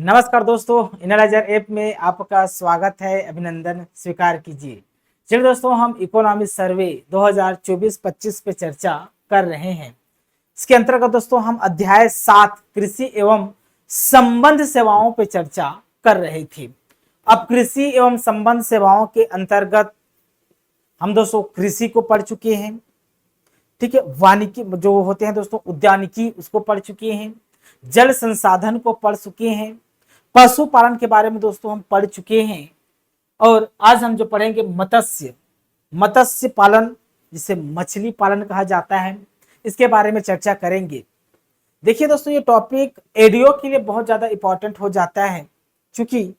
नमस्कार दोस्तों, analyser app में आपका स्वागत है। अभिनंदन स्वीकार कीजिए। चलिए दोस्तों, हम इकोनॉमिक सर्वे 2024-25 पे चर्चा कर रहे हैं। इसके अंतर्गत दोस्तों हम अध्याय 7 कृषि एवं संबंध सेवाओं पे चर्चा कर रहे थे। अब कृषि एवं संबंध सेवाओं के अंतर्गत हम दोस्तों कृषि को पढ़ चुके हैं, ठीक है। वानिकी जो होते हैं दोस्तों, उद्यानिकी, उसको पढ़ चुके हैं। जल संसाधन को पढ़ चुके हैं। पशुपालन के बारे में दोस्तों हम पढ़ चुके हैं। और आज हम जो पढ़ेंगे मत्स्य पालन, जिसे मछली पालन कहा जाता है, इसके बारे में चर्चा करेंगे। देखिए दोस्तों, ये टॉपिक एडीओ के लिए बहुत ज्यादा इंपॉर्टेंट हो जाता है, क्योंकि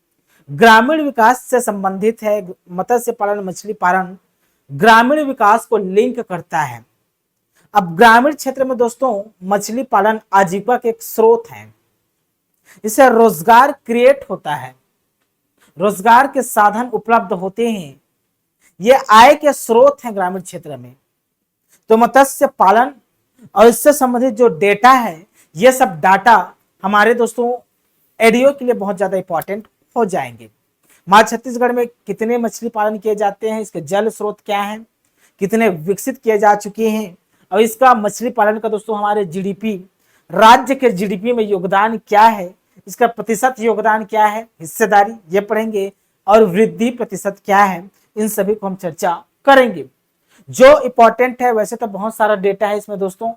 ग्रामीण विकास से संबंधित है। मत्स्य पालन, मछली पालन ग्रामीण विकास को लिंक करता है। अब ग्रामीण क्षेत्र में दोस्तों मछली पालन आजीविका के एक स्रोत है। इससे रोजगार क्रिएट होता है, रोजगार के साधन उपलब्ध होते हैं। ये आय के स्रोत हैं ग्रामीण क्षेत्र में। तो मत्स्य पालन और इससे संबंधित जो डेटा है, ये सब डाटा हमारे दोस्तों एडीओ के लिए बहुत ज्यादा इंपॉर्टेंट हो जाएंगे। हमारे छत्तीसगढ़ में कितने मछली पालन किए जाते हैं, इसके जल स्रोत क्या हैं, कितने विकसित किए जा चुके हैं, और इसका मछली पालन का दोस्तों हमारे जीडीपी, राज्य के जीडीपी में योगदान क्या है, इसका प्रतिशत योगदान क्या है, हिस्सेदारी ये पढ़ेंगे, और वृद्धि प्रतिशत क्या है, इन सभी को हम चर्चा करेंगे। जो इंपॉर्टेंट है, वैसे तो बहुत सारा डेटा है इसमें दोस्तों,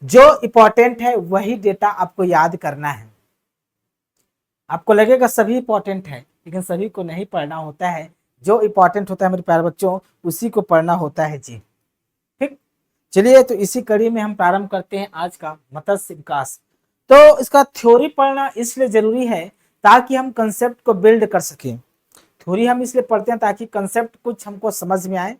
जो इंपॉर्टेंट है वही डेटा आपको याद करना है। आपको लगेगा सभी इंपॉर्टेंट है, लेकिन सभी को नहीं पढ़ना होता है। जो इंपॉर्टेंट होता है मेरे प्यारे बच्चों, उसी को पढ़ना होता है जी। ठीक, चलिए तो इसी कड़ी में हम प्रारंभ करते हैं आज का मत्स्य विकास। तो इसका थ्योरी पढ़ना इसलिए जरूरी है ताकि हम कंसेप्ट को बिल्ड कर सकें। थ्योरी हम इसलिए पढ़ते हैं ताकि कंसेप्ट कुछ हमको समझ में आए।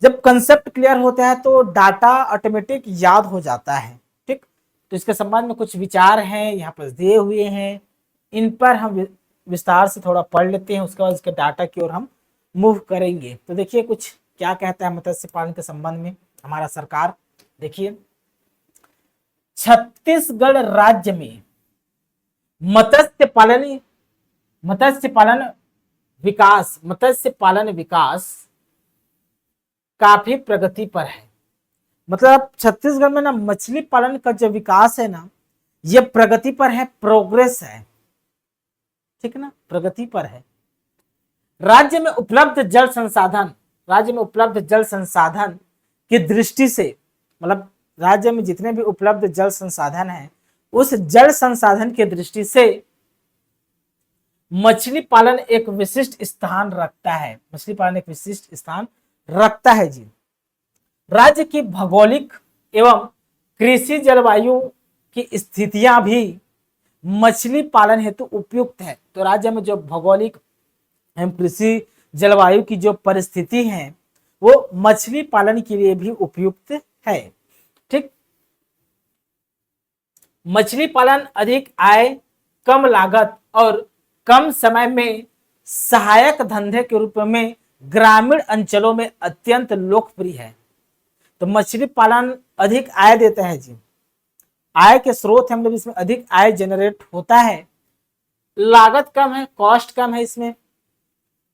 जब कंसेप्ट क्लियर होता है तो डाटा ऑटोमेटिक याद हो जाता है। ठीक, तो इसके संबंध में कुछ विचार हैं यहाँ पर दिए हुए हैं, इन पर हम विस्तार से थोड़ा पढ़ लेते हैं, उसके बाद इसके डाटा की ओर हम मूव करेंगे। तो देखिए कुछ क्या कहता है मत्स्य पालन के संबंध में हमारा सरकार। देखिए, छत्तीसगढ़ राज्य में मत्स्य पालन विकास काफी प्रगति पर है। मतलब छत्तीसगढ़ में ना मछली पालन का जो विकास है ना, ये प्रगति पर है, प्रोग्रेस है। ठीक है ना, प्रगति पर है। राज्य में उपलब्ध जल संसाधन की दृष्टि से, मतलब राज्य में जितने भी उपलब्ध जल संसाधन हैं, उस जल संसाधन की दृष्टि से मछली पालन एक विशिष्ट स्थान रखता है। मछली पालन एक विशिष्ट स्थान रखता है जी। राज्य की भौगोलिक एवं कृषि जलवायु की स्थितियां भी मछली पालन हेतु उपयुक्त है। तो राज्य में जो भौगोलिक एवं कृषि जलवायु की जो परिस्थिति है, वो मछली पालन के लिए भी उपयुक्त है। ठीक, मछली पालन अधिक आय, कम लागत और कम समय में सहायक धंधे के रूप में ग्रामीण अंचलों में अत्यंत लोकप्रिय है। तो मछली पालन अधिक आय देता है जी, आय के स्रोत है, मतलब इसमें अधिक आय जनरेट होता है। लागत कम है, कॉस्ट कम है, इसमें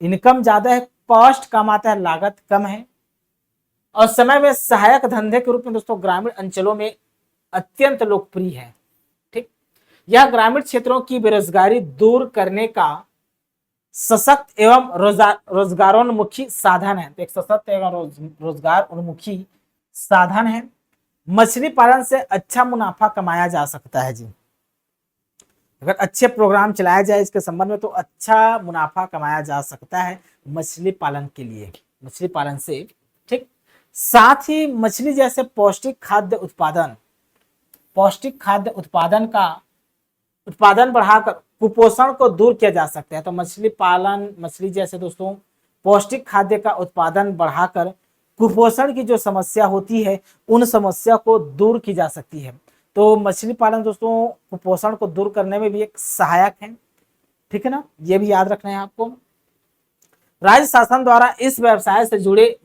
इनकम ज्यादा है, कॉस्ट कम आता है, लागत कम है। और समय में सहायक धंधे के रूप में दोस्तों ग्रामीण अंचलों में अत्यंत लोकप्रिय है। ठीक, यह ग्रामीण क्षेत्रों की बेरोजगारी दूर करने का सशक्त एवं रोजगारोन्मुखी साधन है। तो एक सशक्त एवं रोजगार उन्मुखी साधन है। मछली पालन से अच्छा मुनाफा कमाया जा सकता है जी। अगर अच्छे प्रोग्राम चलाया जाए इसके संबंध में, तो अच्छा मुनाफा कमाया जा सकता है मछली पालन के लिए, मछली पालन से। ठीक, साथ ही मछली जैसे पौष्टिक खाद्य उत्पादन बढ़ाकर कुपोषण को दूर किया जा सकता है। तो मछली जैसे दोस्तों पौष्टिक खाद्य का उत्पादन बढ़ाकर कुपोषण की जो समस्या होती है, उन समस्या को दूर की जा सकती है। तो मछली पालन दोस्तों कुपोषण को दूर करने में भी एक सहायक है। ठीक है ना, ये भी याद रखना है आपको। राज्य शासन द्वारा इस व्यवसाय से जुड़े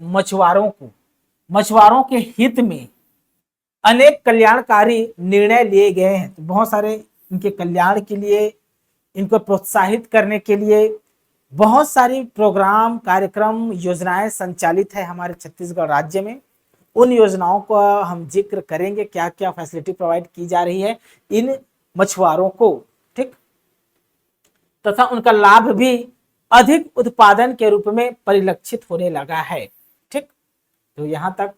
मछुआरों के हित में अनेक कल्याणकारी निर्णय लिए गए हैं। तो बहुत सारे इनके कल्याण के लिए इनको प्रोत्साहित करने के लिए बहुत सारी प्रोग्राम, कार्यक्रम, योजनाएं संचालित है हमारे छत्तीसगढ़ राज्य में। उन योजनाओं को हम जिक्र करेंगे, क्या क्या फैसिलिटी प्रोवाइड की जा रही है इन मछुआरों को, ठीक, तथा उनका लाभ भी अधिक उत्पादन के रूप में परिलक्षित होने लगा है, ठीक। तो यहाँ तक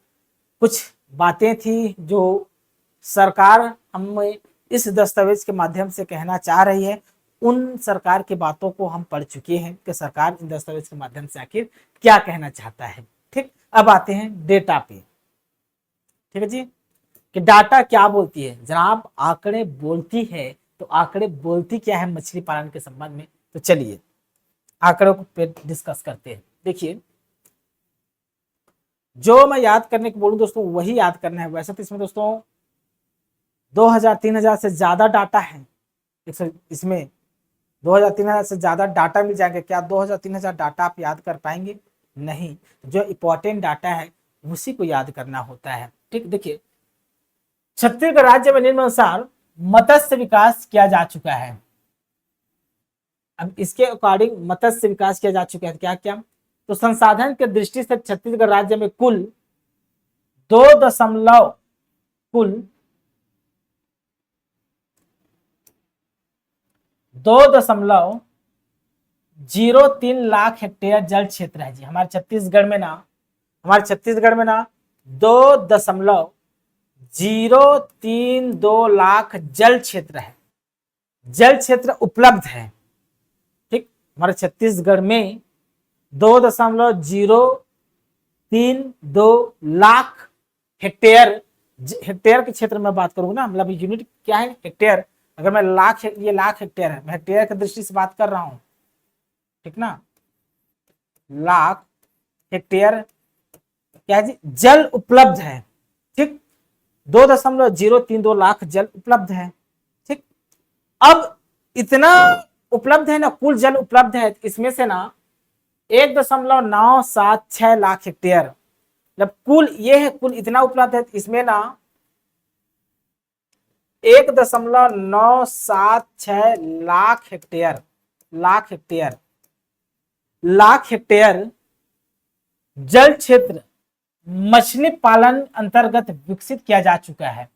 कुछ बातें थी जो सरकार हमें इस दस्तावेज के माध्यम से कहना चाह रही है। उन सरकार की बातों को हम पढ़ चुके हैं कि सरकार इन दस्तावेज के माध्यम से आखिर क्या कहना चाहता है, ठीक। अब आते हैं डेटा पे, ठीक है जी, कि डाटा क्या बोलती है। जनाब आंकड़े बोलती है, तो आंकड़े बोलती क्या है मछली पालन के संबंध में, तो चलिए आंकड़ों पे डिस्कस करते हैं। देखिए, जो मैं याद करने को बोलूं दोस्तों वही याद करना है। वैसे तो इसमें दोस्तों 2000-3000 से ज्यादा डाटा है, इसमें 2000-3000 से ज्यादा डाटा मिल जाएंगे। क्या 2000-3000 डाटा आप याद कर पाएंगे? नहीं, जो इंपॉर्टेंट डाटा है उसी को याद करना होता है, ठीक। देखिए, छत्तीसगढ़ राज्य में निम्नानुसार मत्स्य विकास किया जा चुका है। अब इसके अकॉर्डिंग मत्स्य विकास किया जा चुका है, क्या क्या, तो संसाधन के दृष्टि से छत्तीसगढ़ राज्य में कुल 2.03 लाख हेक्टेयर जल क्षेत्र है जी हमारे छत्तीसगढ़ में ना। 2.032 लाख जल क्षेत्र है, जल क्षेत्र उपलब्ध है, ठीक। हमारे छत्तीसगढ़ में 2.032 लाख हेक्टेयर, हेक्टेयर के क्षेत्र में बात करूंगा ना, मतलब यूनिट क्या है हेक्टेयर। अगर मैं लाख, ये लाख हेक्टेयर है, मैं हेक्टेयर की दृष्टि से बात कर रहा हूं, ठीक ना। लाख हेक्टेयर क्या है जी, जल उपलब्ध है, ठीक। 2.032 लाख जल उपलब्ध है, ठीक। अब इतना उपलब्ध है ना, कुल जल उपलब्ध है, इसमें से ना 1.976 लाख हेक्टेयर, मतलब कुल ये है, कुल इतना उपलब्ध है, इसमें ना 1.976 लाख हेक्टेयर, लाख हेक्टेयर जल क्षेत्र मछली पालन अंतर्गत विकसित किया जा चुका है।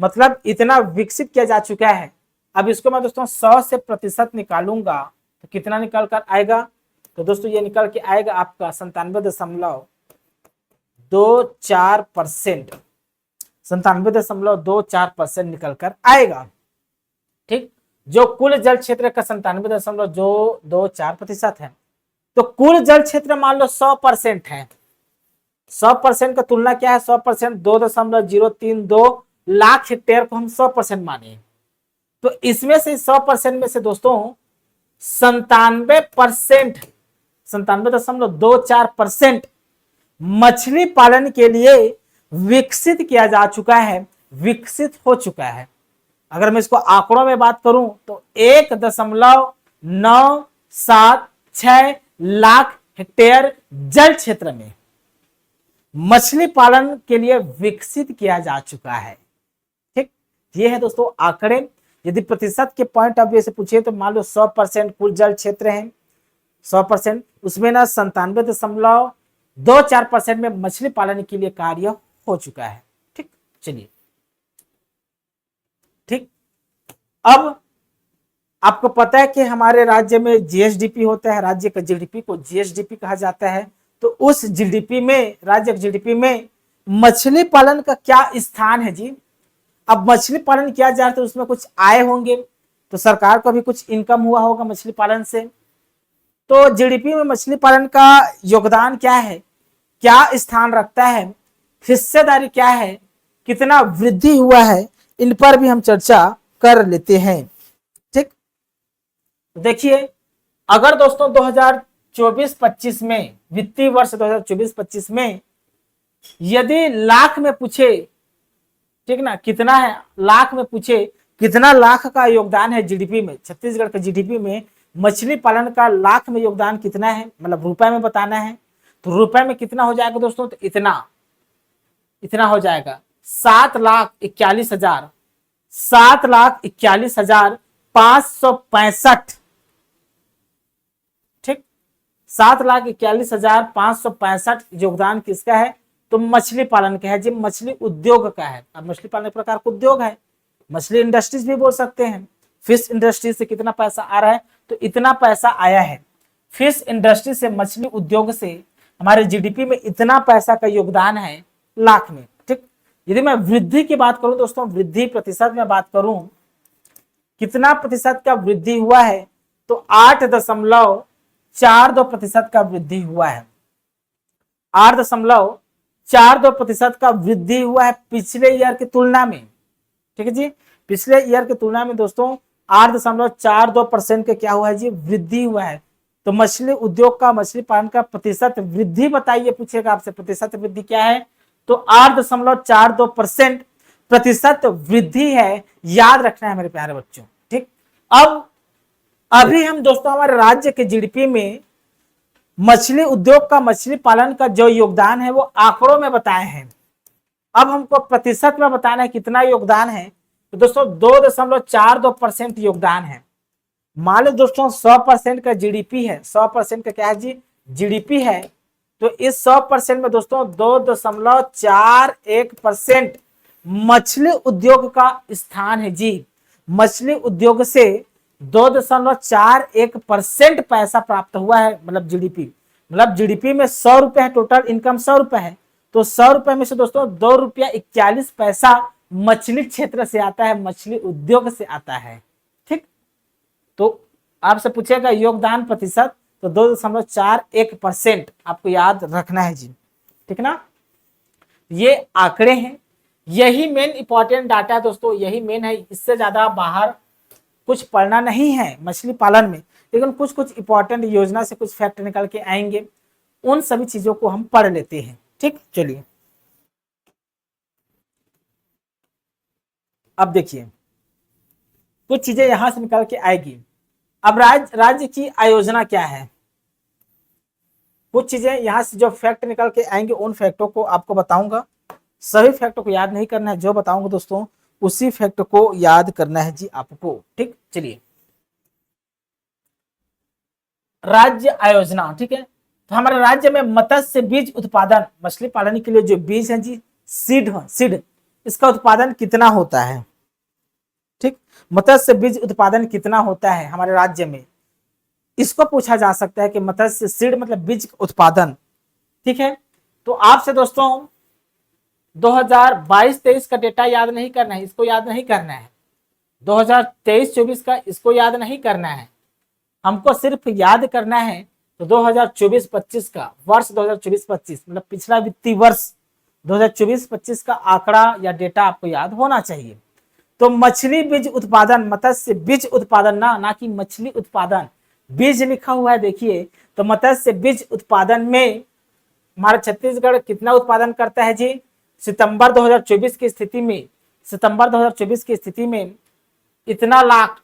मतलब इतना विकसित किया जा चुका है। अब इसको मैं दोस्तों 100 से प्रतिशत निकालूंगा तो कितना निकल कर आएगा, तो दोस्तों ये निकल के आएगा आपका 97.24%, 97.24% निकल कर आएगा, ठीक। जो कुल जल क्षेत्र का 97.24% है, तो कुल जल क्षेत्र मान लो 100% है। 100% का तुलना क्या है, 100%, 2.032 लाख हेक्टेयर को हम 100% माने, तो इसमें से 100% में से दोस्तों 97.24% मछली पालन के लिए विकसित किया जा चुका है, विकसित हो चुका है। अगर मैं इसको आंकड़ों में बात करूं तो 1.976 लाख हेक्टेयर जल क्षेत्र में मछली पालन के लिए विकसित किया जा चुका है, ठीक। ये है दोस्तों आंकड़े। यदि प्रतिशत के पॉइंट ऑफ व्यू से पूछे तो मान लो 100% कुल जल क्षेत्र है, 100%, उसमें ना 97.24% में मछली पालन के लिए कार्य हो चुका है, ठीक। चलिए, ठीक। अब आपको पता है कि हमारे राज्य में जीएसडीपी होता है, राज्य का जीडीपी को जीएसडीपी कहा जाता है। तो उस जीडीपी में, राज्य के जीडीपी में मछली पालन का क्या स्थान है जी। अब मछली पालन किया जाए तो उसमें कुछ आय होंगे, तो सरकार को भी कुछ इनकम हुआ होगा मछली पालन से। तो जीडीपी में मछली पालन का योगदान क्या है, क्या स्थान रखता है, हिस्सेदारी क्या है, कितना वृद्धि हुआ है, इन पर भी हम चर्चा कर लेते हैं, ठीक। देखिए, अगर दोस्तों 2024-25 में, वित्तीय वर्ष 2024-25 में यदि लाख में पूछे, ठीक ना, कितना है, लाख में पूछे कितना लाख का योगदान है जीडीपी में, छत्तीसगढ़ के जीडीपी में मछली पालन का लाख में योगदान कितना है, मतलब रुपए में बताना है, तो रुपए में कितना हो जाएगा दोस्तों, तो इतना हो जाएगा 7,41,565 7,41,565 योगदान किसका है? तो मछली पालन का है जी, मछली उद्योग का है। अब मछली पालन एक प्रकार का उद्योग है, मछली इंडस्ट्रीज भी बोल सकते हैं। फिश इंडस्ट्री से कितना पैसा आ रहा है? तो इतना पैसा आया है। फिश इंडस्ट्री से, मछली उद्योग से हमारे जीडीपी में इतना पैसा का योगदान है लाख में। ठीक, यदि मैं वृद्धि की बात करूं दोस्तों, वृद्धि प्रतिशत में बात करूं, कितना प्रतिशत का वृद्धि हुआ है? तो 8.42% का वृद्धि हुआ है। 8.42% का वृद्धि हुआ है पिछले ईयर की तुलना में। ठीक है जी, पिछले ईयर की तुलना में दोस्तों 8.42% का क्या हुआ है जी? वृद्धि हुआ है। तो मछली उद्योग का, मछली पालन का प्रतिशत वृद्धि बताइए, पूछेगा आपसे प्रतिशत वृद्धि क्या है? तो 8.42% प्रतिशत वृद्धि है, याद रखना है मेरे प्यारे बच्चों। ठीक, अब अभी हम दोस्तों हमारे राज्य के जीडीपी में मछली उद्योग का, मछली पालन का जो योगदान है वो आंकड़ों में बताए हैं। अब हमको प्रतिशत में बताना है कितना योगदान है। तो दोस्तों 2.42% योगदान है। मान लो दोस्तों 100% का जीडीपी है, 100% का क्या है जी? जीडीपी है। तो इस 100% में दोस्तों 2.41% मछली उद्योग का स्थान है जी। मछली उद्योग से 2.41% पैसा प्राप्त हुआ है, मतलब जीडीपी, मतलब जीडीपी में 100 रुपए है, टोटल इनकम 100 रुपए है। तो 100 रुपए में से दोस्तों 2.41 रुपया मछली क्षेत्र से आता है, मछली उद्योग से आता है। ठीक, तो आपसे पूछेगा योगदान प्रतिशत, तो 2.41% आपको याद रखना है जी। ठीक ना, ये आंकड़े हैं, यही मेन इंपॉर्टेंट डाटा है दोस्तों, यही मेन है। इससे ज्यादा बाहर कुछ पढ़ना नहीं है मछली पालन में, लेकिन कुछ कुछ इंपॉर्टेंट योजना से कुछ फैक्ट निकल के आएंगे, उन सभी चीजों को हम पढ़ लेते हैं। ठीक, चलिए अब देखिए कुछ चीजें यहां से निकल के आएगी। अब राज्य की आयोजना क्या है, कुछ चीजें यहां से जो फैक्ट निकल के आएंगे उन फैक्टों को आपको बताऊंगा। सभी फैक्टों को याद नहीं करना है, जो बताऊंगा दोस्तों उसी फैक्ट को याद करना है जी आपको। ठीक, चलिए राज्य आयोजना। ठीक है, तो हमारे राज्य में मत्स्य बीज उत्पादन, मछली पालन के लिए जो बीज है जी, सीड, इसका उत्पादन कितना होता है? ठीक, मत्स्य बीज उत्पादन कितना होता है हमारे राज्य में, इसको पूछा जा सकता है कि मत्स्य सीड मतलब बीज उत्पादन। ठीक है, तो आपसे दोस्तों 2022-23 का डेटा याद नहीं करना है, इसको याद नहीं करना है। 2023-24 का इसको याद नहीं करना है, हमको सिर्फ याद करना है तो 2024-25 का वर्ष, 2024-25 मतलब पिछला वित्तीय वर्ष 2024-25 का आंकड़ा या डेटा आपको याद होना चाहिए। तो मछली बीज उत्पादन, मत्स्य बीज उत्पादन ना कि मछली उत्पादन, बीज लिखा हुआ है देखिए। तो मत्स्य बीज उत्पादन में हमारा छत्तीसगढ़ कितना उत्पादन करता है जी? सितंबर 2024 की स्थिति में, सितंबर 2024 की स्थिति में इतना लाख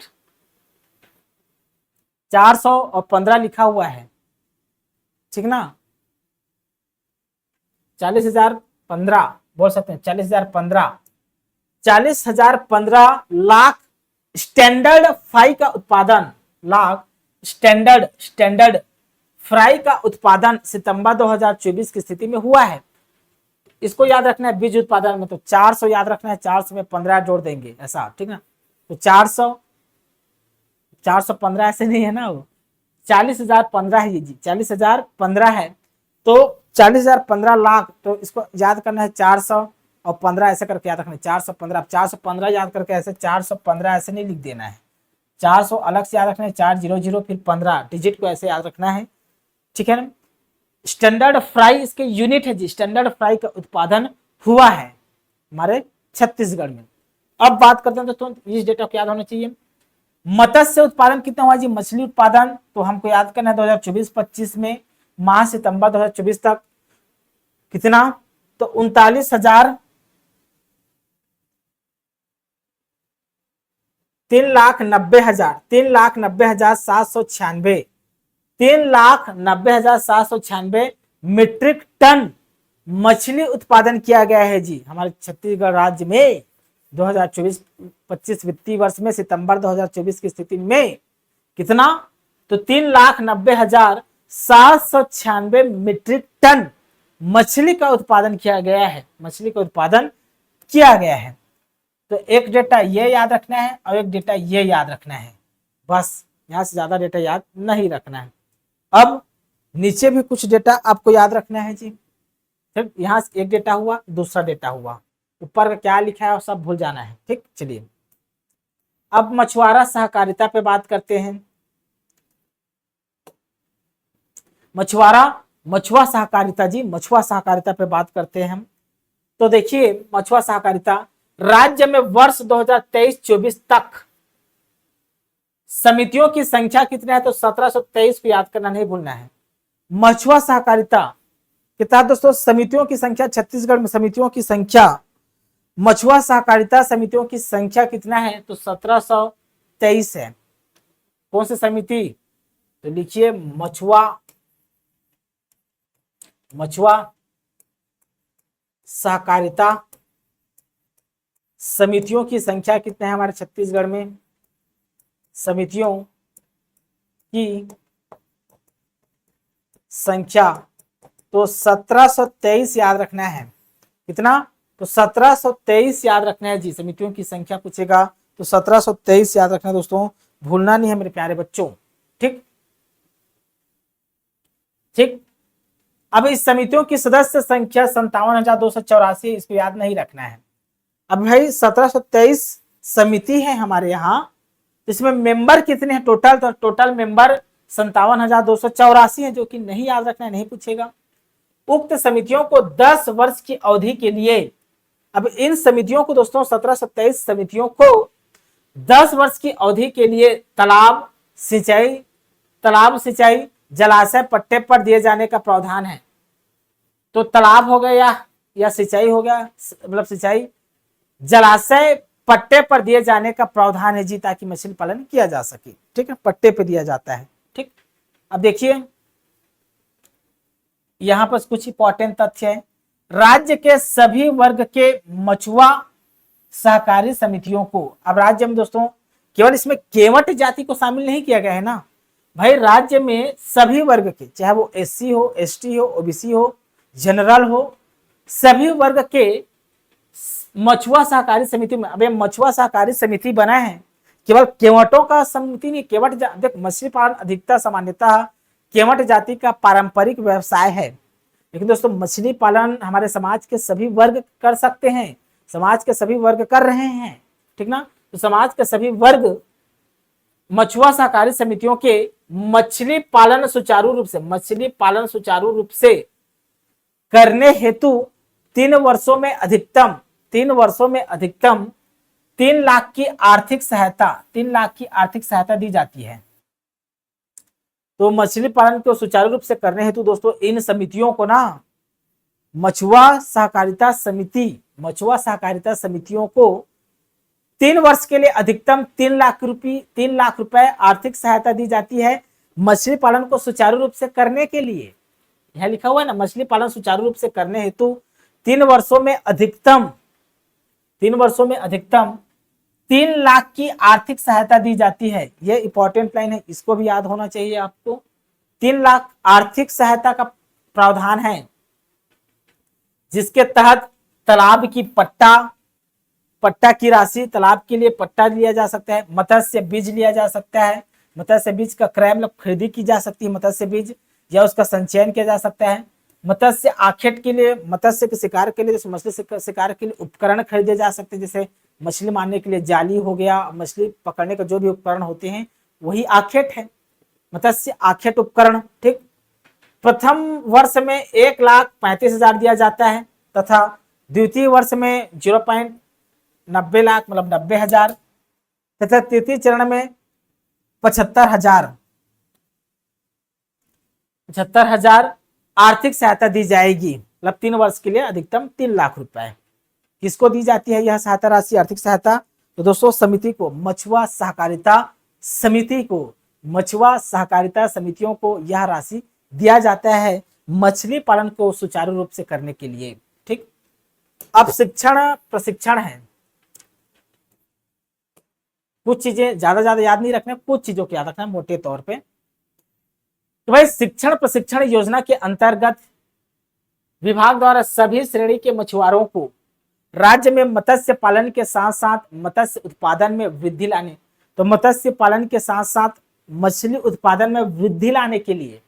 415 लिखा हुआ है। ठीक ना, 40,015 बोल सकते हैं, 40,015 लाख स्टैंडर्ड फ्राई का उत्पादन, लाख स्टैंडर्ड फ्राई का उत्पादन सितंबर 2024 की स्थिति में हुआ है। इसको याद रखना है बीज उत्पादन में, तो 400 याद रखना है, 400 में 15 जोड़ देंगे ऐसा। ठीक ना, तो 415 ऐसे नहीं है ना, वो 40,015 है ये जी, 40,015 है। तो 40,015 लाख, तो इसको याद करना है 400 और 15 ऐसे करके याद रखना है 415। 415 याद करके ऐसे 415 ऐसे नहीं लिख देना है, 400 अलग से याद रखना है, 400 फिर 15 डिजिट को ऐसे याद रखना है। ठीक है ना, स्टैंडर्ड फ्राई इसके यूनिट है जी, स्टैंडर्ड फ्राई का उत्पादन हुआ है हमारे छत्तीसगढ़ में। अब बात करते हैं दोस्तों, इस डेटा को याद होना चाहिए। मत्स्य उत्पादन कितना हुआ जी? मछली उत्पादन तो हमको याद करना है 2024-25 में माह सितंबर 2024 तक कितना? तो 39,000 3,90,796 3,90,796 मीट्रिक टन मछली उत्पादन किया गया है जी हमारे छत्तीसगढ़ राज्य में 2024-25 वित्तीय वर्ष में सितंबर 2024 की स्थिति में। कितना? तो 796 मीट्रिक टन मछली का उत्पादन किया गया है, मछली का उत्पादन किया गया है। तो एक डेटा ये याद रखना है और एक डेटा ये याद रखना है, बस यहां से ज्यादा डेटा याद नहीं रखना है। अब नीचे भी कुछ डेटा आपको याद रखना है जी, ठीक। यहाँ से एक डेटा हुआ, दूसरा डेटा हुआ, ऊपर का क्या लिखा है और सब भूल जाना है, ठीक। चलिए अब मछुआरा सहकारिता पे बात करते हैं। मछुआ सहकारिता जी, मछुआ सहकारिता पे बात करते हैं हम। तो देखिए मछुआ सहकारिता राज्य में वर्ष 2023-24 तक समितियों की संख्या कितना है, तो 1723 को याद करना नहीं भूलना है। मछुआ सहकारिता के तहत दोस्तों समितियों की संख्या, छत्तीसगढ़ में समितियों की संख्या, मछुआ सहकारिता समितियों की संख्या कितना है, तो 1723 है। कौन सी समिति, तो लिखिए मछुआ सहकारिता समितियों की संख्या कितना है हमारे छत्तीसगढ़ में, समितियों की संख्या तो 1723 याद रखना है। कितना, तो 1723 याद रखना है जी। समितियों की संख्या पूछेगा तो 1723 याद रखना है दोस्तों, भूलना नहीं है मेरे प्यारे बच्चों, ठीक ठीक। अब इस समितियों की सदस्य संख्या 57,284, इसको याद नहीं रखना है। अब भाई 1723 समिति है हमारे यहाँ, इसमें मेंबर कितने हैं टोटल, तो टोटल मेंबर 57,284 है, जो कि नहीं याद रखना है, नहीं पूछेगा। उक्त समितियों को 10 वर्ष की अवधि के लिए, अब इन समितियों को दोस्तों 1727 समितियों को 10 वर्ष की अवधि के लिए तालाब सिंचाई जलाशय पट्टे पर दिए जाने का प्रावधान है। तो तालाब हो गया या सिंचाई हो गया, मतलब सिंचाई जलाशय पट्टे पर दिए जाने का प्रावधान है जी, ताकि मछली पालन किया जा सके, ठीक है, पट्टे पे दिया जाता है, ठीक। अब देखिए यहां पर कुछ इंपॉर्टेंट तथ्य है। राज्य के सभी वर्ग के मछुआ सहकारी समितियों को, अब राज्य में दोस्तों केवल इसमें केवट जाति को शामिल नहीं किया गया है ना भाई, राज्य में सभी वर्ग के, चाहे वो एससी हो, एसटी हो, ओबीसी हो, जनरल हो, सभी वर्ग के मछुआ सहकारी समिति में, अब मछुआ सहकारी समिति बना है, केवल केवटों का समिति नहीं, केवट देख मछली पालन अधिकता सामान्यतः केवट जाति का पारंपरिक व्यवसाय है, लेकिन दोस्तों मछली पालन हमारे समाज के सभी वर्ग कर सकते हैं, समाज के सभी वर्ग कर रहे हैं, ठीक ना। तो समाज के सभी वर्ग मछुआ सहकारी समितियों के मछली पालन सुचारू रूप से करने हेतु 3 वर्षों में अधिकतम 3 लाख की आर्थिक सहायता दी जाती है। तो मछली पालन को सुचारू रूप से करने हेतु दोस्तों इन समितियों को ना मछुआ सहकारिता समितियों को 3 वर्ष के लिए अधिकतम 3 लाख रुपए आर्थिक सहायता दी जाती है, मछली पालन को सुचारू रूप से करने के लिए। यह लिखा हुआ है ना, मछली पालन सुचारू रूप से करने हेतु 3 वर्षों में अधिकतम 3 लाख की आर्थिक सहायता दी जाती है। यह इंपॉर्टेंट लाइन है, इसको भी याद होना चाहिए आपको। 3 लाख आर्थिक सहायता का प्रावधान है, जिसके तहत तालाब की पट्टा की राशि, तालाब के लिए पट्टा लिया जा सकता है, मत्स्य बीज लिया जा सकता है, मत्स्य बीज का क्रय मतलब खरीदी की जा सकती है मत्स्य बीज, या उसका संचयन किया जा सकता है। मत्स्य आखेट के लिए, मत्स्य के शिकार के लिए, जैसे मछली शिकार के लिए उपकरण खरीदे जा सकते हैं, जैसे मछली मारने के लिए जाली हो गया, मछली पकड़ने का जो भी उपकरण होते हैं वही आखेट है, मत्स्य आखेट उपकरण, ठीक। प्रथम वर्ष में 1,35,000 दिया जाता है, तथा द्वितीय वर्ष में 0.90 लाख मतलब 90,000, तथा तृतीय चरण में 75,000 आर्थिक सहायता दी जाएगी, मतलब 3 वर्ष के लिए अधिकतम 3 लाख रुपए। किसको दी जाती है यह सहायता राशि, आर्थिक सहायता, तो दोस्तों समिति को, मछुआ सहकारिता समितियों को यह राशि दिया जाता है मछली पालन को सुचारू रूप से करने के लिए, ठीक। अब प्रशिक्षण है, कुछ चीजें ज्यादा याद नहीं रखना, कुछ चीजों को याद रखना मोटे तौर पे। तो भाई शिक्षण प्रशिक्षण योजना के अंतर्गत विभाग द्वारा सभी श्रेणी के मछुआरों को राज्य में मत्स्य पालन के साथ साथ मत्स्य उत्पादन में वृद्धि लाने, तो मत्स्य पालन के साथ साथ मछली उत्पादन में वृद्धि लाने के लिए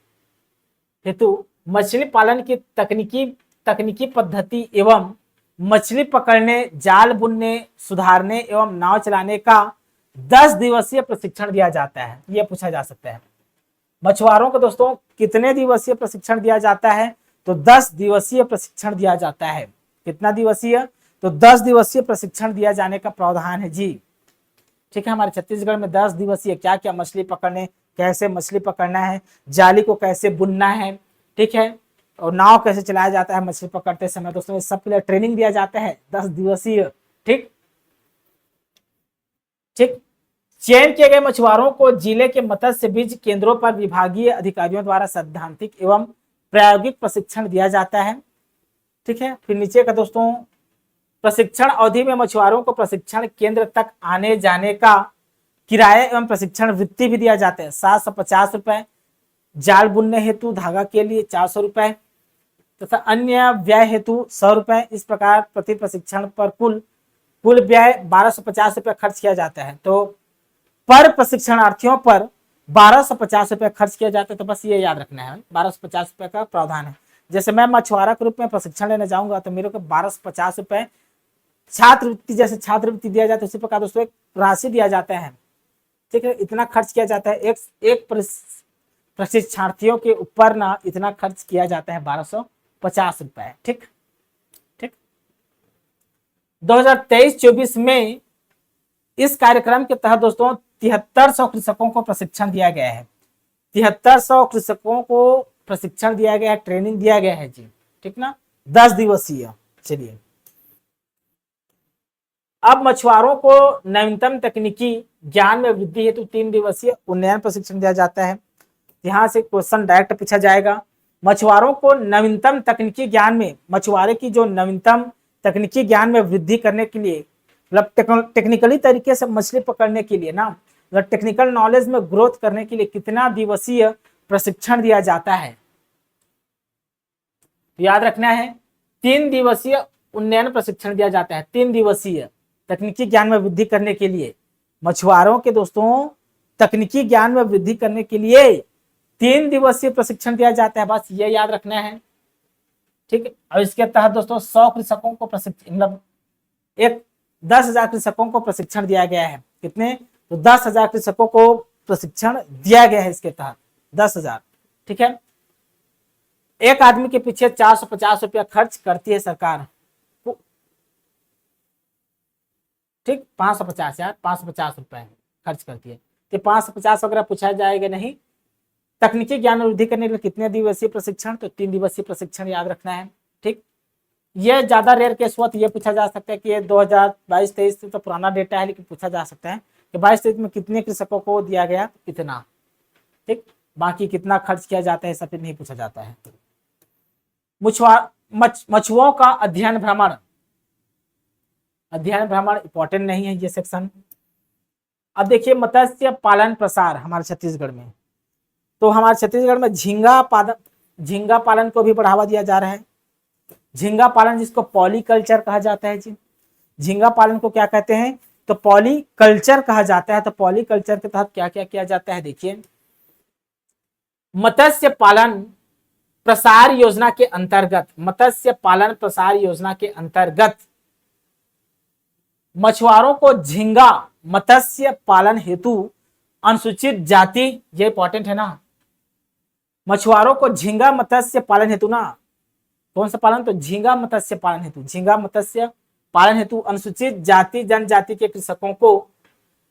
हेतु मछली पालन की तकनीकी पद्धति एवं मछली पकड़ने, जाल बुनने, सुधारने एवं नाव चलाने का 10 दिवसीय प्रशिक्षण दिया जाता है। यह पूछा जा सकता है मछुआरों को दोस्तों कितने दिवसीय प्रशिक्षण दिया जाता है, तो 10 दिवसीय प्रशिक्षण दिया जाता है। कितना दिवसीय, तो 10 दिवसीय प्रशिक्षण दिया जाने का प्रावधान है जी। ठीक है, हमारे छत्तीसगढ़ में 10 दिवसीय क्या क्या मछली पकड़ने, कैसे मछली पकड़ना है, जाली को कैसे बुनना है, ठीक है, और नाव कैसे चलाया जाता है मछली पकड़ते समय दोस्तों, इस सब के लिए ट्रेनिंग दिया जाता है 10 दिवसीय। ठीक ठीक चयन किए गए मछुआरों को जिले के मत्स्य बीज केंद्रों पर विभागीय अधिकारियों द्वारा सैद्धांतिक एवं प्रायोगिक प्रशिक्षण दिया जाता है। ठीक है, फिर नीचे का दोस्तों प्रशिक्षण अवधि में मछुआरों को प्रशिक्षण केंद्र तक आने जाने का किराया एवं प्रशिक्षण वृत्ति भी दिया जाता है 750 रुपए, जाल बुनने हेतु धागा के लिए 400 रुपए तथा अन्य व्यय हेतु 100 रुपए। इस प्रकार प्रति प्रशिक्षण पर कुल व्यय 1250 रुपए खर्च किया जाता है। तो पर प्रशिक्षणार्थियों पर 1250 रुपए खर्च किया जाता है। तो बस ये याद रखना है 1250 रुपए का प्रावधान है। जैसे मैं मछुआरा के रूप में प्रशिक्षण लेने जाऊंगा तो मेरे को 1250 रुपए छात्रवृत्ति, जैसे छात्रवृत्ति दिया जाता है उसी प्रकार दोस्तों एक राशि दिया जाता है। ठीक है, इतना खर्च किया जाता है एक प्रशिक्षणार्थियों के ऊपर ना इतना खर्च किया जाता है 1250 रुपए। ठीक ठीक 2023-24 में इस कार्यक्रम के तहत दोस्तों 7300 कृषकों को प्रशिक्षण दिया गया है। 7300 कृषकों को प्रशिक्षण दिया गया है, ट्रेनिंग दिया गया है जी। ठीक ना, 10 दिवसीय। चलिए अब मछुआरों को नवीनतम तकनीकी ज्ञान में वृद्धि हेतु 3 दिवसीय उन्नयन प्रशिक्षण दिया जाता है। यहाँ से क्वेश्चन डायरेक्ट पूछा जाएगा। मछुआरों को नवीनतम तकनीकी ज्ञान में, मछुआरे की जो नवीनतम तकनीकी ज्ञान में वृद्धि करने के लिए, मतलब टेक्निकली तरीके से मछली पकड़ने के लिए ना, मतलब टेक्निकल नॉलेज में ग्रोथ करने के लिए कितना दिवसीय प्रशिक्षण दिया जाता है, याद रखना है 3 दिवसीय उन्नयन प्रशिक्षण दिया जाता है। 3 दिवसीय तकनीकी ज्ञान में वृद्धि करने के लिए मछुआरों के दोस्तों तकनीकी ज्ञान में वृद्धि करने के लिए 3 दिवसीय प्रशिक्षण दिया जाता है। बस ये याद रखना है। ठीक है, और इसके तहत दोस्तों 100 कृषकों को प्रशिक्षण, मतलब 10,000 कृषकों को प्रशिक्षण दिया गया है। कितने, तो 10,000 कृषकों को प्रशिक्षण दिया गया है इसके तहत 10,000। ठीक है, एक आदमी के पीछे 450 रुपया खर्च करती है सरकार। ठीक, 550 यार, 550 रुपए खर्च करती है। तो 550 वगैरह पूछा जाएगा नहीं। तकनीकी ज्ञान में वृद्धि करने के लिए कितने दिवसीय प्रशिक्षण, तो 3 दिवसीय प्रशिक्षण याद रखना है। ठीक, ये ज्यादा रेयर केस हुआ तो ये पूछा जा सकता है कि ये 2022-23 तो पुराना डेटा है, लेकिन पूछा जा सकता है कि 22-23 में कितने कृषकों को दिया गया, कितना। ठीक, बाकी कितना खर्च किया जाता है सब नहीं पूछा जाता है। मछुओं का अध्ययन भ्रमण इंपॉर्टेंट नहीं है ये सेक्शन। अब देखिए मत्स्य पालन प्रसार हमारे छत्तीसगढ़ में, तो हमारे छत्तीसगढ़ में झींगा पालन को भी बढ़ावा दिया जा रहा है। झींगा पालन जिसको पॉलीकल्चर कहा जाता है जी। झींगा पालन को क्या कहते हैं, तो पॉलीकल्चर कहा जाता है। तो पॉलीकल्चर के तहत क्या क्या किया जाता है, देखिए मत्स्य पालन प्रसार योजना के अंतर्गत, मत्स्य पालन प्रसार योजना के अंतर्गत मछुआरों को झींगा मत्स्य पालन हेतु अनुसूचित जाति, ये इंपॉर्टेंट है ना, मछुआरों को झींगा मत्स्य पालन हेतु ना, कौन सा पालन, तो झींगा मत्स्य पालन हेतु, झींगा मत्स्य पालन हेतु अनुसूचित जाति जनजाति के कृषकों को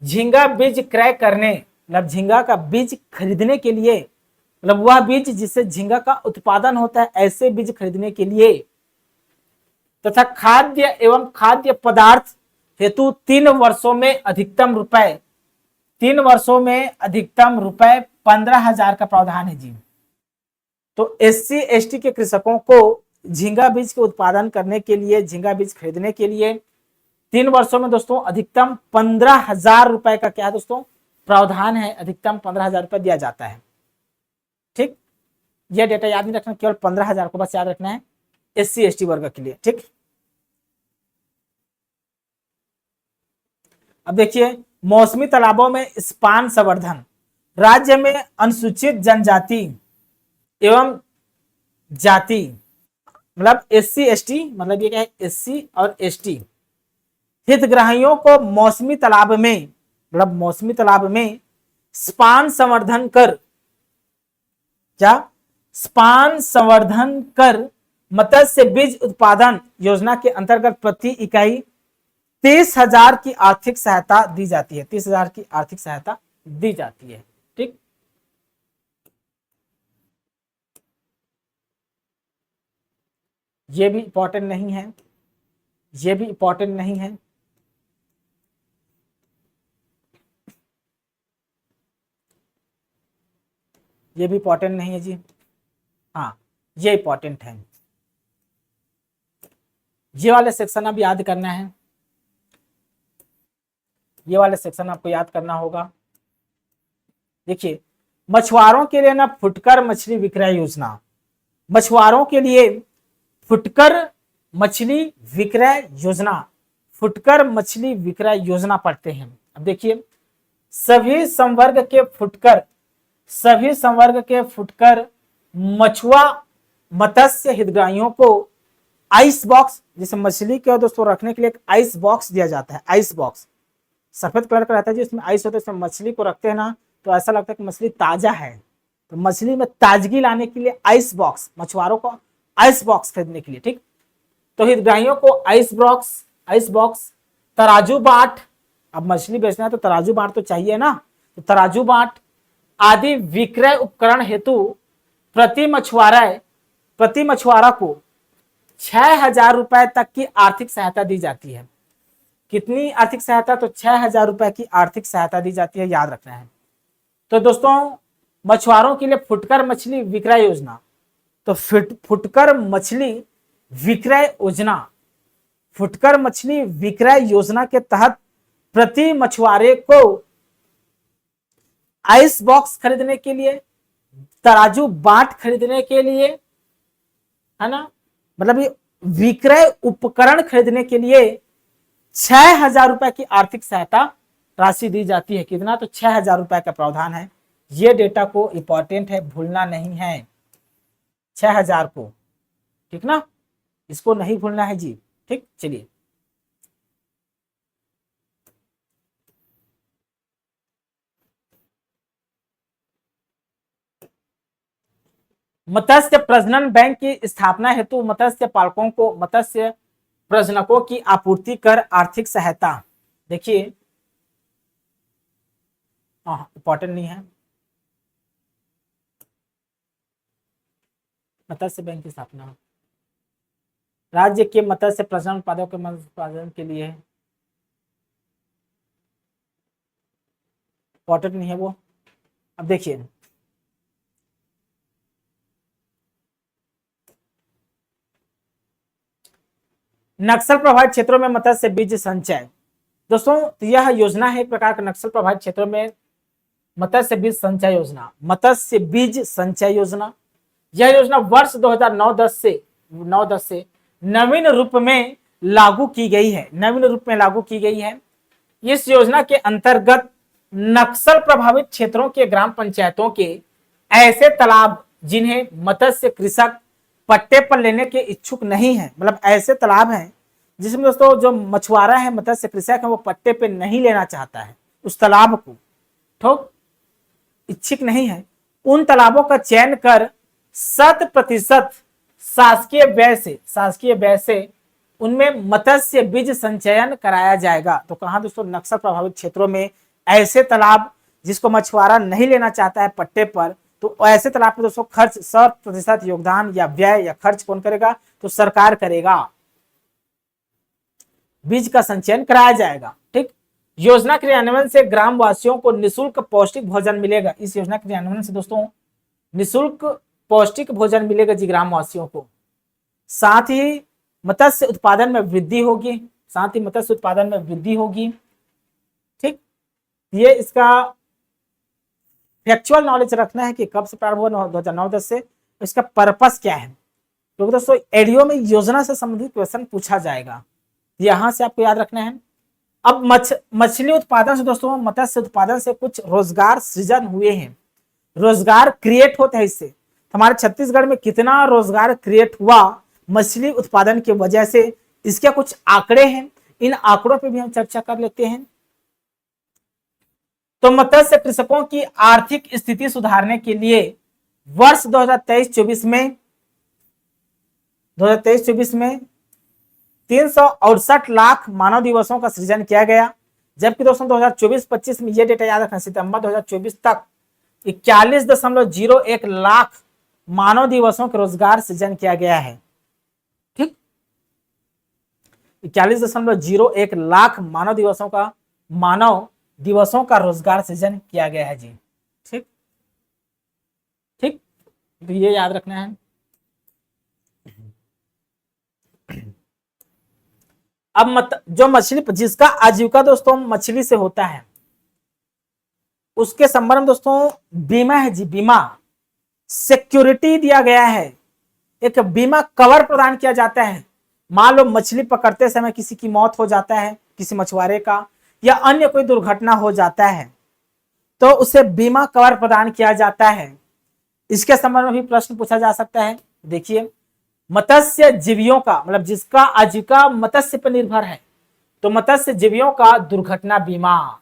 झींगा बीज क्रय करने, मतलब झींगा का बीज खरीदने के लिए, मतलब वह बीज जिससे झींगा का उत्पादन होता है ऐसे बीज खरीदने के लिए, तथा खाद्य एवं खाद्य पदार्थ हेतु 3 वर्षों में अधिकतम रुपए 15,000 का प्रावधान है जी। तो SC ST के कृषकों को झींगा बीज के उत्पादन करने के लिए, झींगा बीज खरीदने के लिए 3 वर्षों में दोस्तों अधिकतम 15,000 रुपए का क्या दोस्तों प्रावधान है, अधिकतम 15,000 रुपए दिया जाता है। ठीक, यह डेटा याद नहीं रखना, केवल 15,000 को बस याद रखना है SC ST वर्ग के लिए। ठीक, अब देखिए मौसमी तालाबों में स्पान संवर्धन, राज्य में अनुसूचित जनजाति एवं जाति मतलब SC ST, मतलब ये क्या है SC और ST हितग्राहियों को मौसमी तालाब में, मतलब मौसमी तालाब में स्पान संवर्धन कर, क्या स्पान संवर्धन कर मत्स्य बीज उत्पादन योजना के अंतर्गत प्रति इकाई 30,000 की आर्थिक सहायता दी जाती है। 30,000 की आर्थिक सहायता दी जाती है। ठीक, ये भी इंपॉर्टेंट नहीं है, ये भी इंपॉर्टेंट नहीं है। ये भी इंपॉर्टेंट नहीं है जी, हाँ ये इंपॉर्टेंट है। ये वाले सेक्शन अब याद करना है, ये वाले सेक्शन आपको याद करना होगा। देखिए मछुआरों के लिए ना फुटकर मछली विक्रय योजना, मछुआरों के लिए फुटकर मछली विक्रय योजना, फुटकर मछली विक्रय योजना पढ़ते हैं। अब देखिए सभी संवर्ग के फुटकर, सभी संवर्ग के फुटकर मछुआ मत्स्य हितग्राहियों को आइस बॉक्स, जैसे मछली के दोस्तों रखने के लिए एक आइस बॉक्स दिया जाता है। आइस बॉक्स सफेद कलर का रहता है जी, उसमें आइस होता है, उसमें मछली को रखते हैं ना तो ऐसा लगता है कि मछली ताजा है। तो मछली में ताजगी लाने के लिए आइस बॉक्स, मछुआरों को आइस बॉक्स खरीदने के लिए। ठीक, तो हितग्राहियों को आइस बॉक्स, आइस बॉक्स, तराजू बाट, अब मछली बेचना है तो तराजू बाट तो चाहिए ना, तो तराजू बाट आदि विक्रय उपकरण हेतु प्रति मछुआरा को 6,000 रुपए तक की आर्थिक सहायता दी जाती है। कितनी आर्थिक सहायता? तो 6,000 रुपए की आर्थिक सहायता दी जाती है, याद रखना है। तो दोस्तों मछुआरों के लिए फुटकर मछली विक्रय योजना, तो फुटकर मछली विक्रय योजना, फुटकर मछली विक्रय योजना के तहत प्रति मछुआरे को आइस बॉक्स खरीदने के लिए, तराजू बाट खरीदने के लिए, है ना, मतलब ये विक्रय उपकरण खरीदने के लिए 6,000 रुपए की आर्थिक सहायता राशि दी जाती है। कितना? तो 6,000 रुपए का प्रावधान है। ये डेटा को इंपॉर्टेंट है, भूलना नहीं है 6,000 को, ठीक ना, इसको नहीं भूलना है जी। ठीक, चलिए मत्स्य प्रजनन बैंक की स्थापना हेतु मत्स्य पालकों को मत्स्य प्रजनकों की आपूर्ति कर आर्थिक सहायता। देखिए इंपॉर्टेंट नहीं है, मत्स्य बैंक की स्थापना राज्य के मत्स्य प्रजनन उत्पादों के उत्पादन के लिए, इंपॉर्टेंट नहीं है वो। अब देखिए नक्सल प्रभावित क्षेत्रों में मत्स्य बीज संचय। दोस्तों यह योजना है एक प्रकार का नक्सल प्रभावित क्षेत्रों में मत्स्य बीज संचय योजना, मत्स्य बीज संचय योजना। यह योजना वर्ष 2009-10 से नवीन रूप में लागू की गई है, नवीन रूप में लागू की गई है। इस योजना के अंतर्गत नक्सल प्रभावित क्षेत्रों के ग्राम पंचायतों के ऐसे तालाब जिन्हें मत्स्य कृषक पट्टे पर लेने के इच्छुक नहीं है, मतलब ऐसे तालाब हैं जिसमें दोस्तों जो मछुआरा है, मत्स्य कृषक है, वो पट्टे पे नहीं लेना चाहता है उस तालाब को, तो इच्छुक नहीं है, उन तालाबों का चयन कर 100% शासकीय व्यय से उनमें मत्स्य बीज संचयन कराया जाएगा। तो कहां दोस्तों? नक्सल प्रभावित क्षेत्रों में ऐसे तालाब जिसको मछुआरा नहीं लेना चाहता है पट्टे पर, तो ऐसे तालाब पे दोस्तों खर्च 100% योगदान या व्यय या खर्च कौन करेगा? तो सरकार करेगा, बीज का संचयन कराया जाएगा। ठीक, योजना क्रियान्वयन से ग्राम वासियों को निःशुल्क पौष्टिक भोजन मिलेगा। इस योजना क्रियान्वयन से दोस्तों निःशुल्क पौष्टिक भोजन मिलेगा जी ग्राम वासियों को। साथ ही मत्स्य उत्पादन में वृद्धि होगी, साथ ही मत्स्य उत्पादन में वृद्धि होगी। ठीक, ये इसका फैक्चुअल नॉलेज रखना है कि कब से प्रारंभ हुआ 2009-10 से, इसका पर्पस क्या है, क्योंकि दोस्तों एडीओ में योजना से संबंधित क्वेश्चन पूछा जाएगा, यहां से आपको याद रखना है। अब मछली उत्पादन से दोस्तों, मत्स्य उत्पादन से कुछ रोजगार सृजन हुए हैं, रोजगार क्रिएट होते हैं इससे। हमारे छत्तीसगढ़ में कितना रोजगार क्रिएट हुआ मछली उत्पादन की वजह से, इसके कुछ आंकड़े हैं, इन आंकड़ों पे भी हम चर्चा कर लेते हैं। तो मत्स्य कृषकों की आर्थिक स्थिति सुधारने के लिए वर्ष 2023-24 में 368 लाख मानव दिवसों का सृजन किया गया, जबकि दोस्तों 2024-25 में ये डेटा याद रखना, सितंबर 2024 तक 41.01 लाख मानव दिवसों के रोजगार सृजन किया गया है। ठीक, 41.01 लाख मानव दिवसों का रोजगार सृजन किया गया है जी। ठीक ठीक, तो ये याद रखना है। अब जो मछली, जिसका आजीविका दोस्तों मछली से होता है, उसके संबंध में दोस्तों बीमा है जी, बीमा सिक्योरिटी दिया गया है, एक बीमा कवर प्रदान किया जाता है। मान लो मछली पकड़ते समय किसी की मौत हो जाता है, किसी मछुआरे का, या अन्य कोई दुर्घटना हो जाता है, तो उसे बीमा कवर प्रदान किया जाता है। इसके संबंध में भी प्रश्न पूछा जा सकता है। देखिए, मत्स्य जीवियों का मतलब जिसका आजीविका मत्स्य पर निर्भर है, तो मत्स्य जीवियों का दुर्घटना बीमा,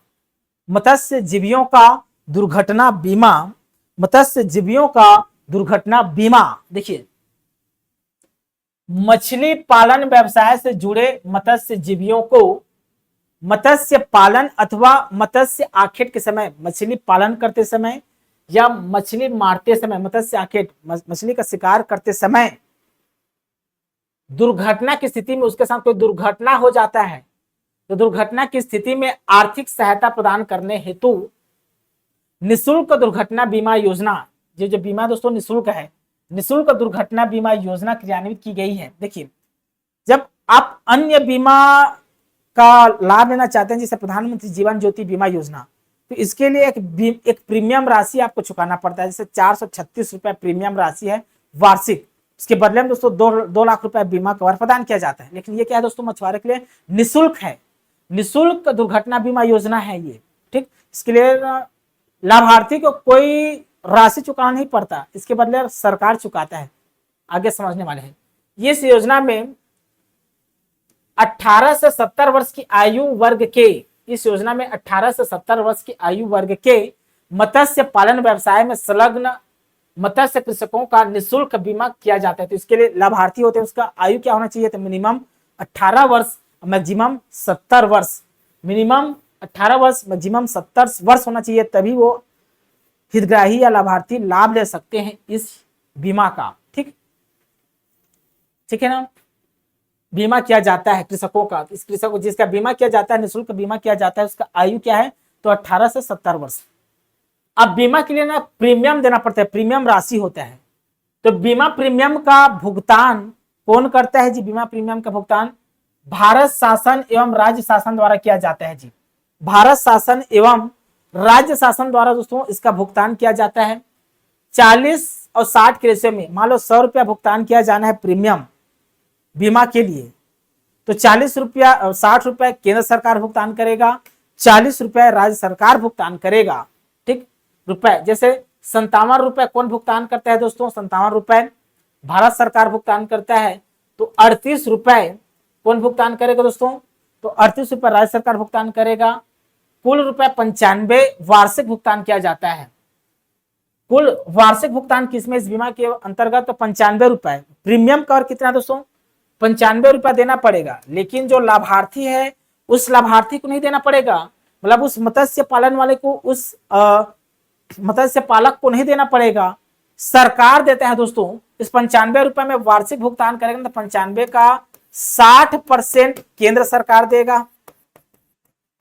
मत्स्य जीवियों का दुर्घटना बीमा, मत्स्य जीवियों का दुर्घटना बीमा। देखिए, मछली पालन व्यवसाय से जुड़े मत्स्य जीवियों को मत्स्य पालन अथवा मत्स्य आखेट के समय, मछली पालन करते समय या मछली मारते समय, मत्स्य आखेट मछली का शिकार करते समय दुर्घटना की स्थिति में उसके साथ कोई दुर्घटना हो जाता है, तो दुर्घटना की स्थिति में आर्थिक सहायता प्रदान करने हेतु निःशुल्क दुर्घटना बीमा योजना, ये जो बीमा दोस्तों निःशुल्क है, निःशुल्क दुर्घटना बीमा योजना क्रियान्वित की गई है। देखिए, जब आप अन्य बीमा का लाभ लेना चाहते हैं, जैसे प्रधानमंत्री जीवन ज्योति बीमा योजना, तो इसके लिए एक प्रीमियम राशि आपको चुकाना पड़ता है, जैसे 436 रुपए प्रीमियम राशि है वार्षिक। इसके बदले में दोस्तों 2 लाख रुपए बीमा कवर प्रदान किया जाता है। लेकिन ये क्या है दोस्तों, मछुआरे के लिए निःशुल्क है, निःशुल्क दुर्घटना बीमा योजना है ये। ठीक, इसके लिए लाभार्थी को कोई राशि चुकाना नहीं पड़ता, इसके बदले सरकार चुकाता है। आगे समझने वाले हैं। ये इस योजना में 18 से 70 वर्ष की आयु वर्ग के, इस योजना में 18 से 70 वर्ष की आयु वर्ग के मत्स्य पालन व्यवसाय में संलग्न मत्स्य कृषकों का निःशुल्क बीमा किया जाता है। तो इसके लिए लाभार्थी होते हैं, उसका आयु क्या होना चाहिए, तो मिनिमम 18 वर्ष, मैक्सिमम 70 वर्ष, मिनिमम 18 वर्ष, मैक्सिमम 70 वर्ष होना चाहिए, तभी वो हितग्राही या लाभार्थी लाभ ले सकते हैं इस बीमा का। ठीक, ठीक है ना, बीमा किया जाता है कृषकों का। इस कृषक जिसका बीमा किया जाता है, निःशुल्क बीमा किया जाता है, उसका आयु क्या है, तो 18 से 70 वर्ष। अब बीमा के लिए ना प्रीमियम देना पड़ता है, प्रीमियम राशि होता है। तो बीमा प्रीमियम का भुगतान कौन करता है जी, बीमा प्रीमियम का भुगतान भारत शासन एवं राज्य शासन द्वारा किया जाता है जी। भारत शासन एवं राज्य शासन द्वारा दोस्तों इसका भुगतान किया जाता है। 40 और 60 के रेशियो में, मान लो 100 रुपया भुगतान किया जाना है प्रीमियम बीमा के लिए, तो 40 रुपया 60 रुपया केंद्र सरकार भुगतान करेगा, 40 रुपया राज्य सरकार भुगतान करेगा। ठीक, रुपए जैसे 57 रुपए कौन भुगतान करता है दोस्तों, 57 रुपए भारत सरकार भुगतान करता है। तो 38 रुपए कौन भुगतान करेगा दोस्तों, तो 38 रुपए राज्य सरकार भुगतान करेगा। कुल रुपए 95 वार्षिक भुगतान किया जाता है। कुल वार्षिक भुगतान किसमें, इस बीमा के अंतर्गत, तो 95 रुपए। प्रीमियम कवर कितना दोस्तों, 95 रुपया देना पड़ेगा। लेकिन जो लाभार्थी है उस लाभार्थी को नहीं देना पड़ेगा, मतलब उस मत्स्य पालन वाले को, उस मत्स्य पालक को नहीं देना पड़ेगा, सरकार देता है दोस्तों। इस 95 रुपए में वार्षिक भुगतान करेगा तो 95 का 60% केंद्र सरकार देगा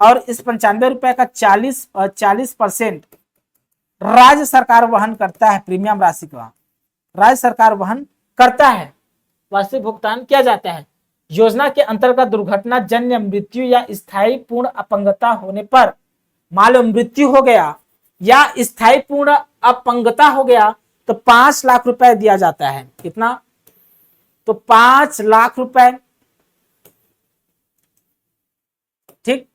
और इस 95 रुपए का 40% राज्य सरकार वहन करता है। प्रीमियम राशि का राज्य सरकार वहन करता है, वार्षिक भुगतान किया जाता है। योजना के अंतर्गत दुर्घटना जन्य मृत्यु या स्थायी पूर्ण अपंगता होने पर, मान लो मृत्यु हो गया या स्थायी पूर्ण अपंगता हो गया तो 5 लाख रुपए दिया जाता है। कितना? तो 5 लाख रुपए, ठीक।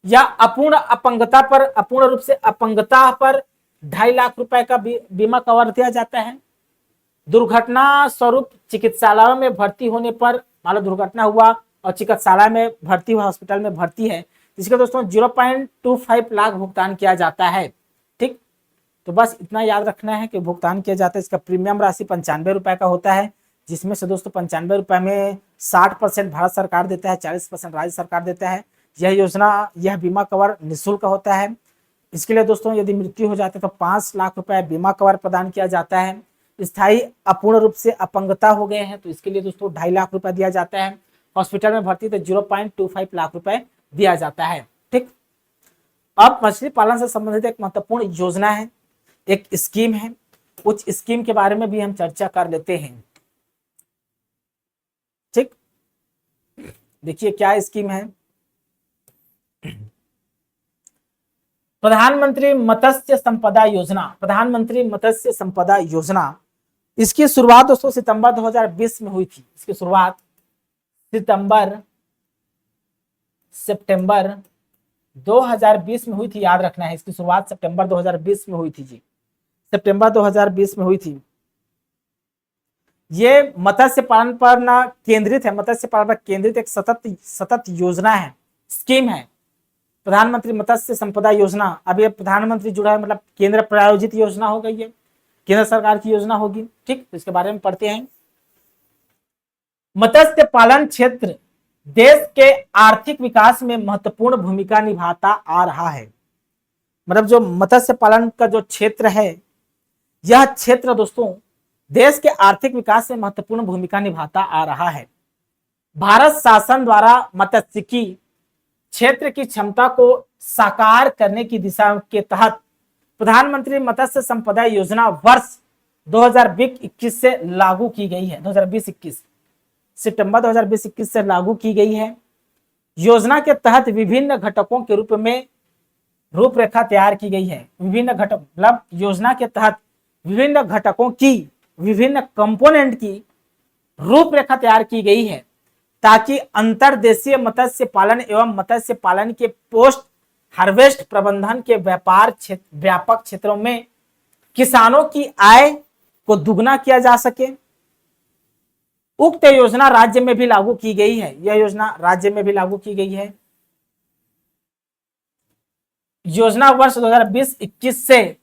या अपूर्ण अपंगता पर, अपूर्ण रूप से अपंगता पर 2.5 लाख रुपए का बीमा कवर दिया जाता है। दुर्घटना स्वरूप चिकित्सालयों में भर्ती होने पर, मान लो दुर्घटना हुआ और चिकित्सालय में भर्ती हुआ, हॉस्पिटल में भर्ती है, जिसके दोस्तों 0.25 लाख भुगतान किया जाता है। ठीक, तो बस इतना याद रखना है कि भुगतान किया जाता है। इसका प्रीमियम राशि 95 रुपए का होता है, जिसमें से दोस्तों 95 रुपए में 60% भारत सरकार देता है, 40% राज्य सरकार देता है। यह योजना, यह बीमा कवर निःशुल्क होता है। इसके लिए दोस्तों यदि मृत्यु हो जाती है तो 5 लाख रुपए बीमा कवर प्रदान किया जाता है। स्थायी अपूर्ण रूप से अपंगता हो गए हैं तो इसके लिए दोस्तों 2.5 लाख रुपए दिया जाता है। हॉस्पिटल में भर्ती तो 0.25 लाख रुपए दिया जाता है। ठीक, अब मछली पालन से संबंधित एक महत्वपूर्ण योजना है, एक स्कीम है, उस स्कीम के बारे में भी हम चर्चा कर लेते हैं। ठीक, देखिए क्या स्कीम है। प्रधानमंत्री मत्स्य संपदा योजना, प्रधानमंत्री मत्स्य संपदा योजना, इसकी शुरुआत दोस्तों सितंबर 2020 में हुई थी। इसकी शुरुआत सितंबर 2020 में हुई थी, याद रखना है। इसकी शुरुआत सितंबर 2020 में हुई थी जी, सितंबर 2020 में हुई थी। ये मत्स्य पालन पर ना केंद्रित है, मत्स्य पालन पर केंद्रित एक सतत योजना है, स्कीम है, प्रधानमंत्री मत्स्य संपदा योजना। अब ये प्रधानमंत्री जुड़ा है, मतलब केंद्र प्रायोजित योजना हो गई है, केंद्र सरकार की योजना होगी। ठीक, तो इसके बारे में पढ़ते हैं। मत्स्य पालन क्षेत्र देश के आर्थिक विकास में महत्वपूर्ण भूमिका निभाता आ रहा है। मतलब जो मत्स्य पालन का जो क्षेत्र है, यह क्षेत्र दोस्तों देश के आर्थिक विकास में महत्वपूर्ण भूमिका निभाता आ रहा है। भारत शासन द्वारा मत्स्यिकी क्षेत्र की क्षमता को साकार करने की दिशा के तहत प्रधानमंत्री मत्स्य संपदा योजना वर्ष 2020-21 से लागू की गई है। 2020-21 सितंबर 2020-21 से लागू की गई है। योजना के तहत विभिन्न घटकों के रूप में रूपरेखा तैयार की गई है। विभिन्न घटक मतलब योजना के तहत विभिन्न घटकों की, विभिन्न कंपोनेंट की रूपरेखा तैयार की गई है ताकि अंतर्देशीय मत्स्य पालन एवं मत्स्य पालन के पोस्ट हार्वेस्ट प्रबंधन के व्यापक क्षेत्रों में किसानों की आय को दुगना किया जा सके। उक्त योजना राज्य में भी लागू की गई है। यह योजना राज्य में भी लागू की गई है। योजना वर्ष 2020-21 से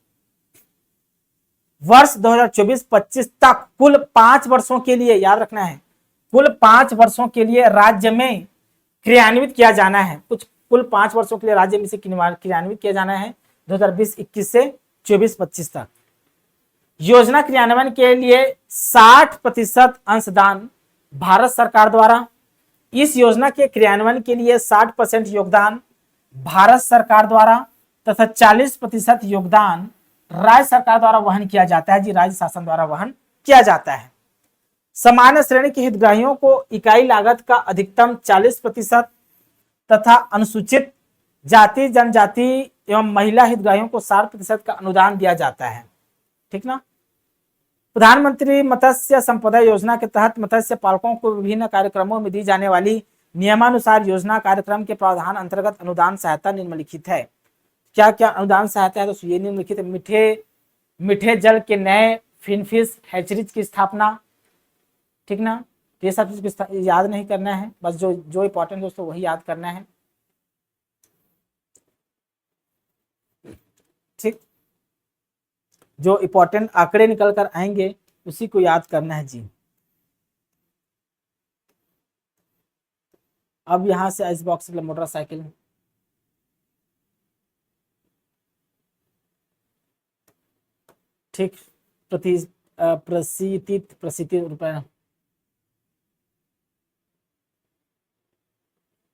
वर्ष 2024-25 तक कुल 5 वर्षों के लिए, याद रखना है, कुल 5 वर्षों के लिए राज्य में क्रियान्वित किया जाना है। कुल 5 वर्षों के लिए राज्य में से क्रियान्वित किया जाना है 2020-21 से 24-25 तक। योजना क्रियान्वयन के लिए 60% अंशदान भारत सरकार द्वारा, इस योजना के क्रियान्वयन के लिए 60% योगदान भारत सरकार द्वारा तथा 40% योगदान राज्य सरकार द्वारा वहन किया जाता है जी, राज्य शासन द्वारा वहन किया जाता है। सामान्य श्रेणी के हितग्राहियों को इकाई लागत का अधिकतम 40% तथा अनुसूचित जाति, जनजाति एवं महिला हितग्राहियों को 60% का अनुदान दिया जाता है। ठीक ना। प्रधानमंत्री मत्स्य संपदा योजना के तहत मत्स्य पालकों को विभिन्न कार्यक्रमों में दी जाने वाली नियमानुसार योजना कार्यक्रम के प्रावधान अंतर्गत अनुदान सहायता निम्नलिखित है। क्या क्या अनुदान सहायता है तो ये निम्नलिखित है। मीठे जल के नए फिनफिश हैचरीज की स्थापना। ठीक ना, ये सब चीज याद नहीं करना है, बस जो इंपॉर्टेंट दोस्तों वही याद करना है। ठीक, जो इंपॉर्टेंट आंकड़े निकल कर आएंगे उसी को याद करना है जी। अब यहां से आइस बॉक्स मोटरसाइकिल, ठीक, प्रसिद्धि रुपए,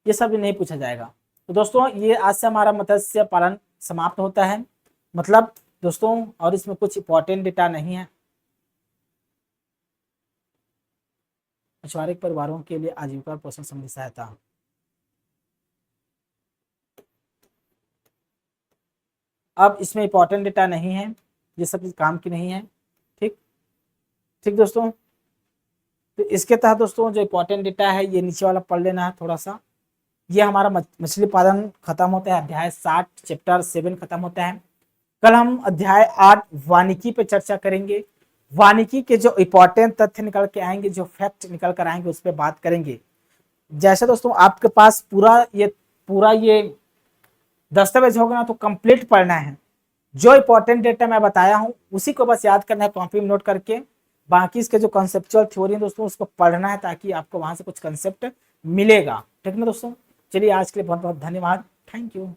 ये सब नहीं पूछा जाएगा। तो दोस्तों ये आज से हमारा मत्स्य पालन समाप्त होता है। मतलब दोस्तों और इसमें कुछ इंपॉर्टेंट डेटा नहीं है। मछुआरे परिवारों के लिए आजीविका पोषण संबंधी सहायता, अब इसमें इंपॉर्टेंट डेटा नहीं है, ये सब चीज काम की नहीं है। ठीक ठीक दोस्तों, तो इसके तहत दोस्तों जो इंपॉर्टेंट डेटा है ये नीचे वाला पढ़ लेना है थोड़ा सा। ये हमारा मछली पालन खत्म होता है, अध्याय 60 चैप्टर 7 खत्म होता है। कल हम अध्याय 8 वानिकी पे चर्चा करेंगे। वानिकी के जो इंपॉर्टेंट तथ्य निकल के आएंगे, जो फैक्ट निकल कर आएंगे, उस पर बात करेंगे। जैसे दोस्तों आपके पास पूरा ये दस्तावेज होगा ना, तो कंप्लीट पढ़ना है। जो इंपॉर्टेंट डेटा मैं बताया हूं उसी को बस याद करना है कॉपी में नोट करके। बाकी इसके जो कॉन्सेप्चुअल थ्योरी है दोस्तों उसको पढ़ना है, ताकि आपको वहां से कुछ कंसेप्ट मिलेगा। ठीक है ना दोस्तों, चलिए आज के लिए बहुत बहुत धन्यवाद। Thank you.